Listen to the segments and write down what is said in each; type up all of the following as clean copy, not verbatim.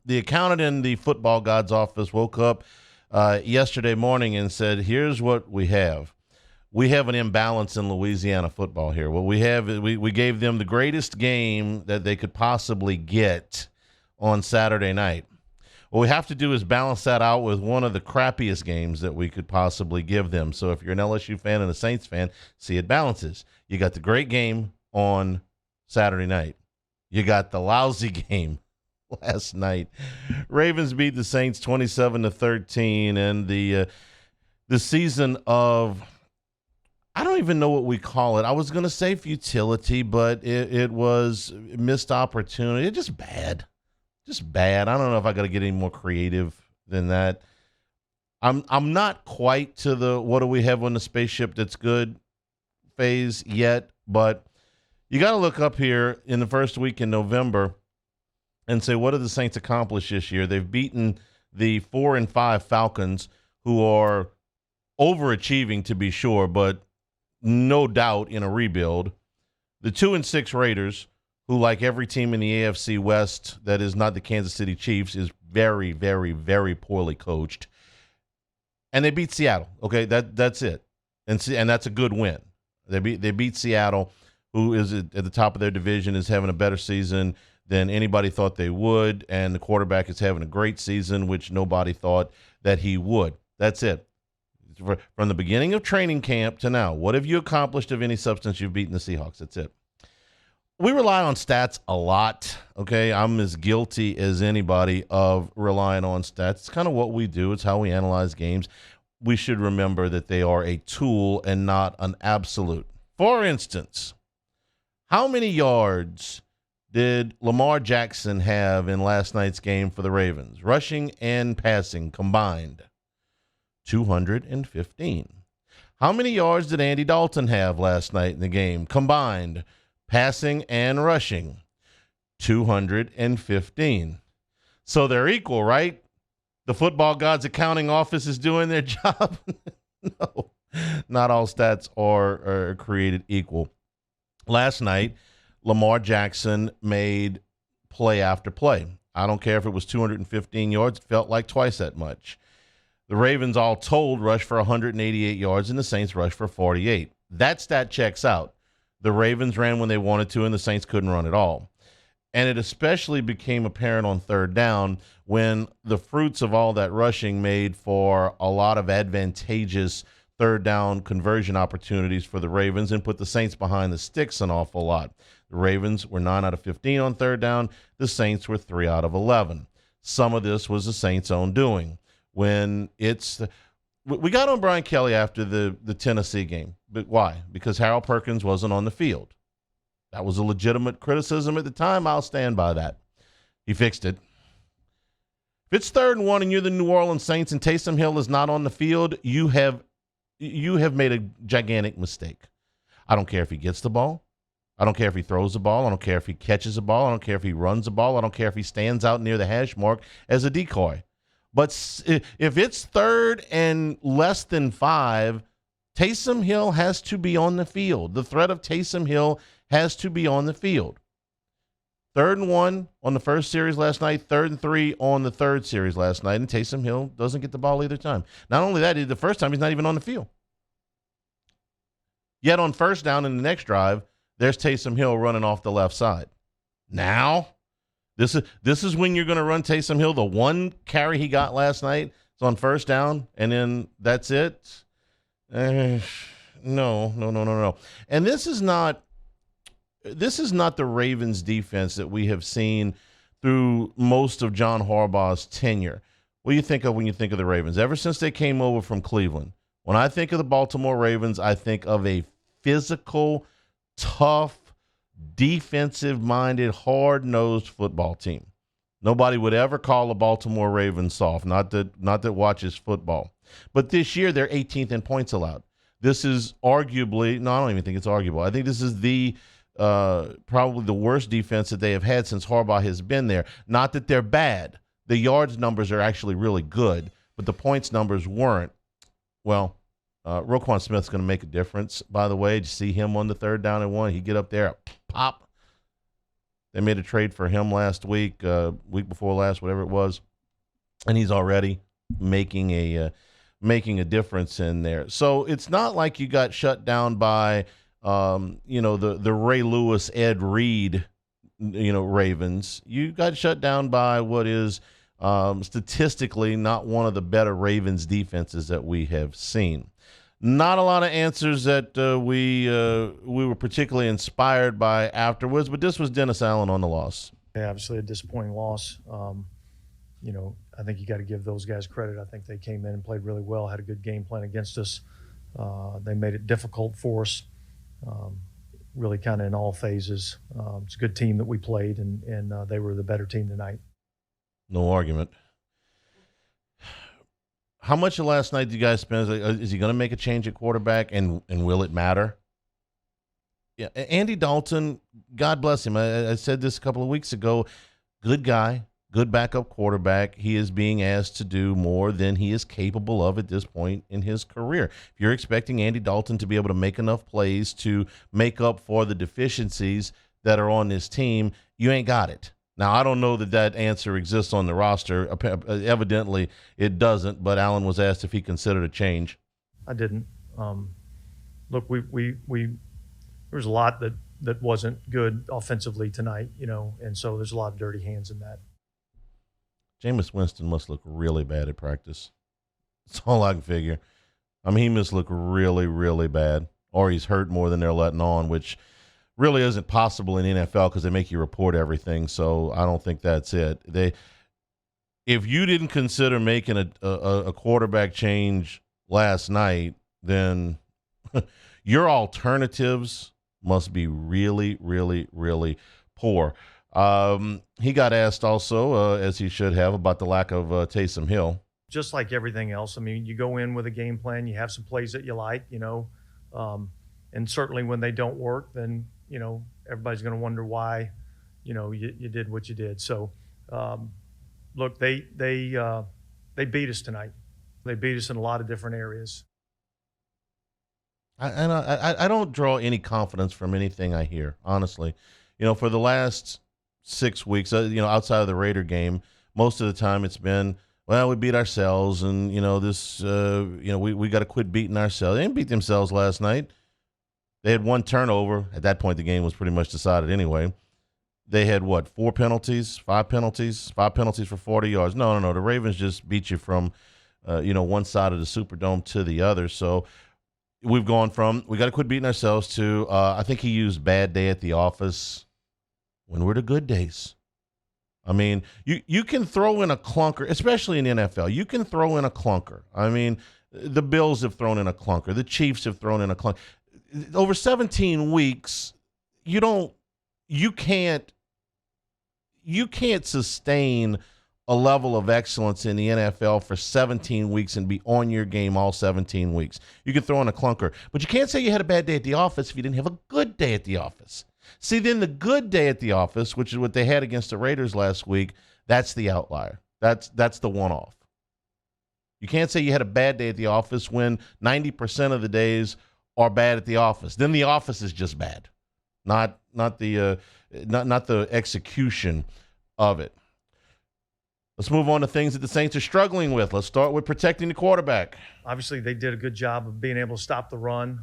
the accountant in the football god's office woke up yesterday morning and said, here's what we have. We have an imbalance in Louisiana football here. What we have is we gave them the greatest game that they could possibly get on Saturday night. What we have to do is balance that out with one of the crappiest games that we could possibly give them. So if you're an LSU fan and a Saints fan, see it balances. You got the great game on Saturday night. You got the lousy game last night. Ravens beat the Saints 27-13, and the season of, I don't even know what we call it. I was going to say futility, but it was missed opportunity. It's just bad. Just bad. I don't know if I got to get any more creative than that. I'm not quite to the what do we have on the spaceship that's good phase yet, but you got to look up here in the first week in November and say, what have the Saints accomplished this year? They've beaten the 4-5 Falcons, who are overachieving to be sure, but no doubt in a rebuild. The 2-6 Raiders, who, like every team in the AFC West that is not the Kansas City Chiefs, is very, very, very poorly coached. And they beat Seattle. Okay, that's it. And that's a good win. They beat Seattle, who is at the top of their division, is having a better season than anybody thought they would, and the quarterback is having a great season, which nobody thought that he would. That's it. From the beginning of training camp to now, what have you accomplished of any substance? You've beaten the Seahawks. That's it. We rely on stats a lot, okay? I'm as guilty as anybody of relying on stats. It's kind of what we do. It's how we analyze games. We should remember that they are a tool and not an absolute. For instance, how many yards did Lamar Jackson have in last night's game for the Ravens? Rushing and passing combined, 215. How many yards did Andy Dalton have last night in the game combined? Passing and rushing, 215. So they're equal, right? The football gods accounting office is doing their job? No, not all stats are created equal. Last night, Lamar Jackson made play after play. I don't care if it was 215 yards. It felt like twice that much. The Ravens all told rushed for 188 yards, and the Saints rushed for 48. That stat checks out. The Ravens ran when they wanted to, and the Saints couldn't run at all. And it especially became apparent on third down when the fruits of all that rushing made for a lot of advantageous third down conversion opportunities for the Ravens and put the Saints behind the sticks an awful lot. The Ravens were 9 out of 15 on third down. The Saints were 3 out of 11. Some of this was the Saints' own doing. We got on Brian Kelly after the Tennessee game. But why? Because Harold Perkins wasn't on the field. That was a legitimate criticism at the time. I'll stand by that. He fixed it. If it's 3rd and 1 and you're the New Orleans Saints and Taysom Hill is not on the field, you have made a gigantic mistake. I don't care if he gets the ball. I don't care if he throws the ball. I don't care if he catches the ball. I don't care if he runs the ball. I don't care if he stands out near the hash mark as a decoy. But if it's 3rd and less than 5, Taysom Hill has to be on the field. The threat of Taysom Hill has to be on the field. 3rd and 1 on the first series last night, 3rd and 3 on the third series last night, and Taysom Hill doesn't get the ball either time. Not only that, the first time he's not even on the field. Yet on first down in the next drive, there's Taysom Hill running off the left side. Now, this is when you're going to run Taysom Hill. The one carry he got last night is on first down, and then that's it. No. And this is not the Ravens defense that we have seen through most of John Harbaugh's tenure. What do you think of when you think of the Ravens? Ever since they came over from Cleveland, when I think of the Baltimore Ravens, I think of a physical, tough, defensive-minded, hard-nosed football team. Nobody would ever call the Baltimore Ravens soft, not that watches football. But this year, they're 18th in points allowed. This is arguably, no, I don't even think it's arguable. I think this is probably the worst defense that they have had since Harbaugh has been there. Not that they're bad. The yards numbers are actually really good, but the points numbers weren't. Well, Roquan Smith's going to make a difference, by the way. Did you see him on the 3rd down and 1? He get up there, pop. They made a trade for him last week, week before last, whatever it was, and he's already making a difference in there. So it's not like you got shut down by the Ray Lewis, Ed Reed, Ravens. You got shut down by what is statistically not one of the better Ravens defenses that we have seen. Not a lot of answers that we were particularly inspired by afterwards, but this was Dennis Allen on the loss. Yeah, obviously a disappointing loss. I think you got to give those guys credit. I think they came in and played really well, had a good game plan against us. They made it difficult for us, really kind of in all phases. It's a good team that we played, and they were the better team tonight. No argument. How much of last night did you guys spend? Is he going to make a change at quarterback, and will it matter? Yeah, Andy Dalton, God bless him. I said this a couple of weeks ago. Good guy, good backup quarterback. He is being asked to do more than he is capable of at this point in his career. If you're expecting Andy Dalton to be able to make enough plays to make up for the deficiencies that are on this team, you ain't got it. Now, I don't know that answer exists on the roster. Evidently, it doesn't, but Allen was asked if he considered a change. I didn't. Look, we there was a lot that wasn't good offensively tonight, and so there's a lot of dirty hands in that. Jameis Winston must look really bad at practice. That's all I can figure. I mean, he must look really, really bad, or he's hurt more than they're letting on, which really isn't possible in NFL because they make you report everything. So I don't think that's it. If you didn't consider making a quarterback change last night, then your alternatives must be really, really, really poor. He got asked also, as he should have, about the lack of Taysom Hill. Just like everything else, I mean, you go in with a game plan, you have some plays that you like, and certainly when they don't work, then everybody's going to wonder why, you did what you did. So, look, they beat us tonight. They beat us in a lot of different areas. I don't draw any confidence from anything I hear, honestly. For the last 6 weeks, outside of the Raider game, most of the time it's been, well, we beat ourselves, and we got to quit beating ourselves. They didn't beat themselves last night. They had one turnover. At that point, the game was pretty much decided anyway. They had, 5 penalties for 40 yards. No. The Ravens just beat you from, one side of the Superdome to the other. So we've gone from we got to quit beating ourselves to I think he used bad day at the office when we're the good days. I mean, you can throw in a clunker, especially in the NFL. You can throw in a clunker. I mean, the Bills have thrown in a clunker. The Chiefs have thrown in a clunker. Over 17 weeks, you can't sustain a level of excellence in the NFL for 17 weeks and be on your game all 17 weeks. You can throw in a clunker, but you can't say you had a bad day at the office if you didn't have a good day at the office. See, then the good day at the office, which is what they had against the Raiders last week, that's the outlier. That's the one-off. You can't say you had a bad day at the office when 90% of the days are bad at the office. Then the office is just bad, not the execution of it. Let's move on to things that the Saints are struggling with. Let's start with protecting the quarterback. Obviously, they did a good job of being able to stop the run.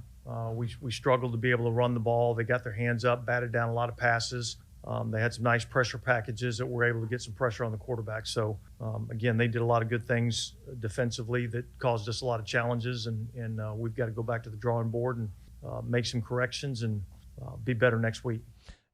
We struggled to be able to run the ball. They got their hands up, batted down a lot of passes. They had some nice pressure packages that were able to get some pressure on the quarterback. So, again, they did a lot of good things defensively that caused us a lot of challenges, and we've got to go back to the drawing board and make some corrections and be better next week.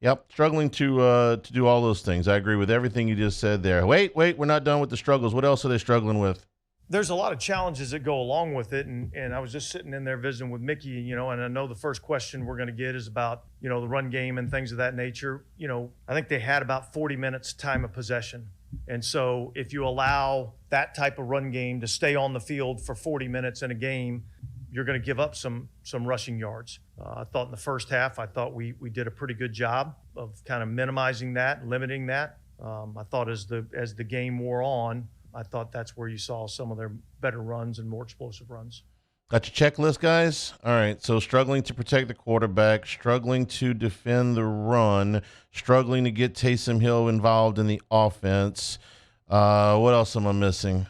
Yep, struggling to do all those things. I agree with everything you just said there. Wait, we're not done with the struggles. What else are they struggling with? There's a lot of challenges that go along with it, and I was just sitting in there visiting with Mickey, and I know the first question we're going to get is about, the run game and things of that nature. I think they had about 40 minutes time of possession, and so if you allow that type of run game to stay on the field for 40 minutes in a game, you're going to give up some rushing yards. I thought in the first half, we did a pretty good job of kind of minimizing that, limiting that. I thought as the game wore on, I thought that's where you saw some of their better runs and more explosive runs. Got your checklist, guys? All right. So struggling to protect the quarterback, struggling to defend the run, struggling to get Taysom Hill involved in the offense. What else am I missing?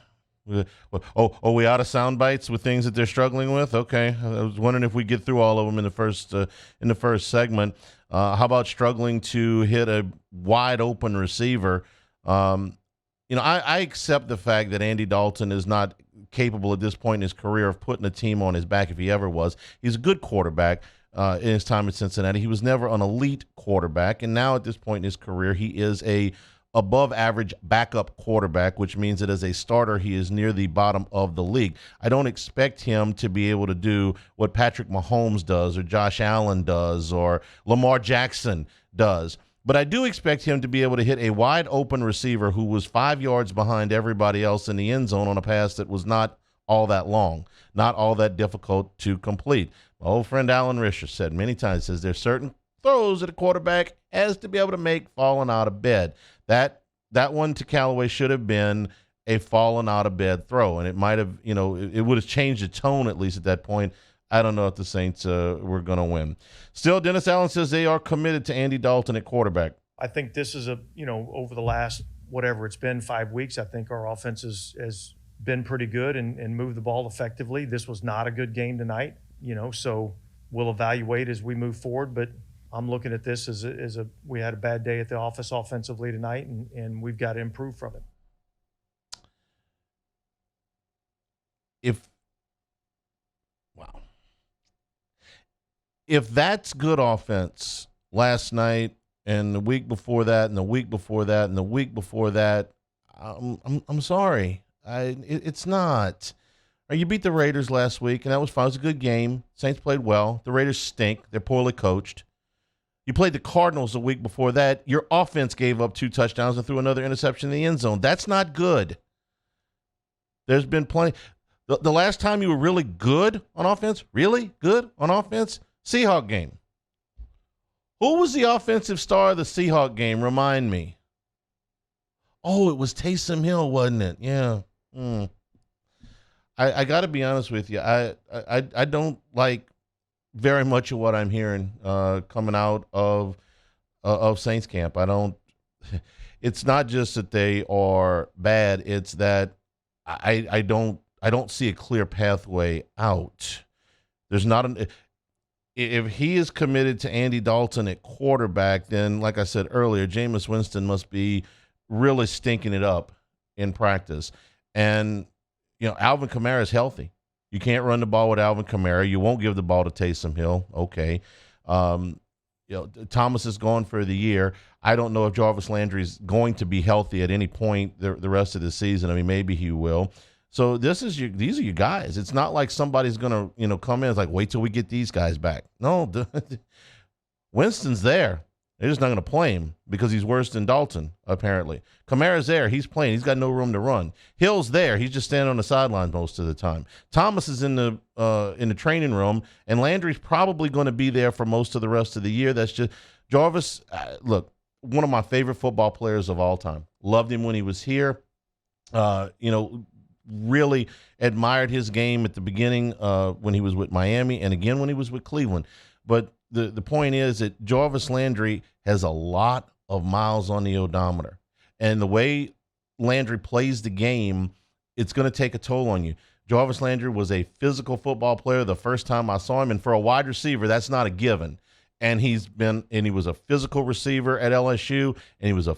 We out of sound bites with things that they're struggling with. Okay, I was wondering if we get through all of them in the first segment. How about struggling to hit a wide open receiver? I accept the fact that Andy Dalton is not capable at this point in his career of putting a team on his back if he ever was. He's a good quarterback in his time at Cincinnati. He was never an elite quarterback, and now at this point in his career, he is a above average backup quarterback, which means that as a starter, he is near the bottom of the league. I don't expect him to be able to do what Patrick Mahomes does or Josh Allen does or Lamar Jackson does. But I do expect him to be able to hit a wide open receiver who was 5 yards behind everybody else in the end zone on a pass that was not all that long, not all that difficult to complete. My old friend Alan Risher said many times, says there's certain throws that a quarterback has to be able to make falling out of bed. That one to Callaway should have been a fallen out of bed throw, and it might have, it would have changed the tone at least at that point. I don't know if the Saints were going to win. Still, Dennis Allen says they are committed to Andy Dalton at quarterback. I think this is over the last, whatever it's been, 5 weeks, I think our offense has been pretty good and moved the ball effectively. This was not a good game tonight, so we'll evaluate as we move forward, but I'm looking at this as we had a bad day at the office offensively tonight, and we've got to improve from it. If that's good offense last night and the week before that and the week before that and the week before that, I'm sorry. It's not. You beat the Raiders last week, and that was fine. It was a good game. Saints played well. The Raiders stink. They're poorly coached. You played the Cardinals the week before that. Your offense gave up 2 touchdowns and threw another interception in the end zone. That's not good. There's been plenty. The last time you were really good on offense, Seahawk game. Who was the offensive star of the Seahawk game? Remind me. Oh, it was Taysom Hill, wasn't it? Yeah. I got to be honest with you. I don't like very much of what I'm hearing coming out of Saints camp. I don't. It's not just that they are bad. It's that I don't see a clear pathway out. There's not an. If he is committed to Andy Dalton at quarterback, then, like I said earlier, Jameis Winston must be really stinking it up in practice. And, Alvin Kamara is healthy. You can't run the ball with Alvin Kamara. You won't give the ball to Taysom Hill. Okay. Thomas is gone for the year. I don't know if Jarvis Landry is going to be healthy at any point the rest of the season. I mean, maybe he will. So these are your guys. It's not like somebody's going to, come in. It's like, wait till we get these guys back. No, Winston's there. They're just not going to play him because he's worse than Dalton, apparently. Kamara's there. He's playing. He's got no room to run. Hill's there. He's just standing on the sidelines most of the time. Thomas is in the training room, and Landry's probably going to be there for most of the rest of the year. That's just Jarvis. Look, one of my favorite football players of all time. Loved him when he was here. Really admired his game at the beginning when he was with Miami and again when he was with Cleveland. But the point is that Jarvis Landry has a lot of miles on the odometer. And the way Landry plays the game, it's going to take a toll on you. Jarvis Landry was a physical football player the first time I saw him, and for a wide receiver, that's not a given. And he was a physical receiver at LSU, and he was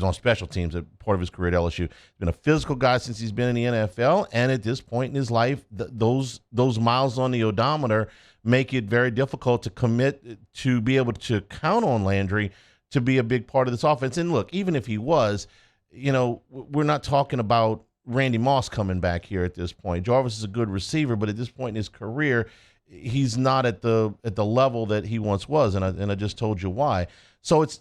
on special teams at part of his career at LSU. He's been a physical guy since he's been in the NFL, and at this point in his life, those miles on the odometer make it very difficult to commit to be able to count on Landry to be a big part of this offense. And look, even if he was, we're not talking about Randy Moss coming back here at this point. Jarvis is a good receiver, but at this point in his career, he's not at the level that he once was, and I just told you why. So it's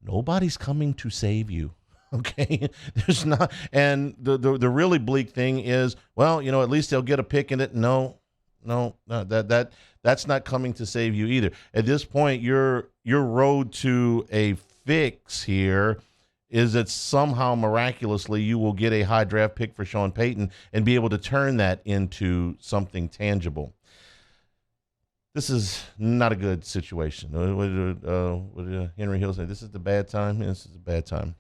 nobody's coming to save you. Okay, there's not, and the really bleak thing is, well, at least they'll get a pick in it. No, that's not coming to save you either. At this point, your road to a fix here is that somehow miraculously you will get a high draft pick for Sean Payton and be able to turn that into something tangible. This is not a good situation. What did Henry Hill say? This is the bad time. This is a bad time.